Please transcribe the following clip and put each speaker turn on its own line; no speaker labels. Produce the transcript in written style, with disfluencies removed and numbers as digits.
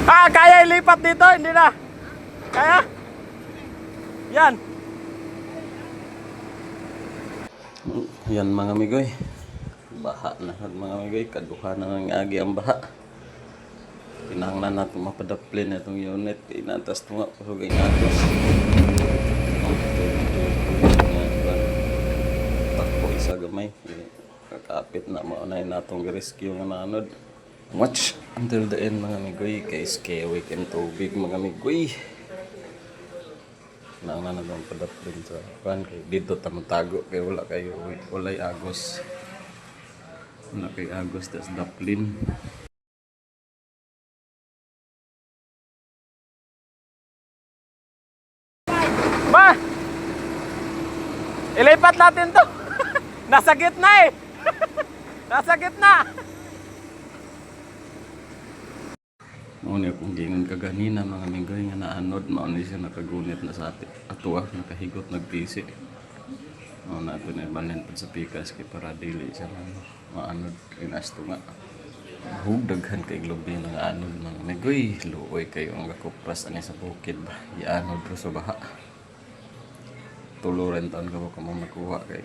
Kaya ilipat dito, hindi na. Kaya? Yan. Yan mga migoy. Baha na mga migoy. Kaduha na ng agi ang baha. Pinahanglan natin mapadaplin na itong unit. Inatas ito nga. Pasugay nga ito. Takpo isa gamay. Kakapit na maunay na itong rescue nga nanod. Watch until the end mga migoy. Kay skewik and tubig mga migoy. Nauna na lang padaplin sa kan. Dito tamatago. Kaya walay agos. Wala kay agos. Tas daplin. Ma! Ilipat natin to. Nasa gitna eh. Nasa gitna. Mauni akong gingon kaganina mga migoy nga naanod. Mauni siya nakagunit na sa atuwa. Nakahigot nagpisi. Mauna ito na ibanin pa sa pikas kay para dili siya maanod. Inasto nga. Hugdaghan kay globe ng anod mga migoy. Luoy kayo ang kakupras ani sa bukid ba. Ianod ro sa baha. Tuluran taon ka mo makuha kay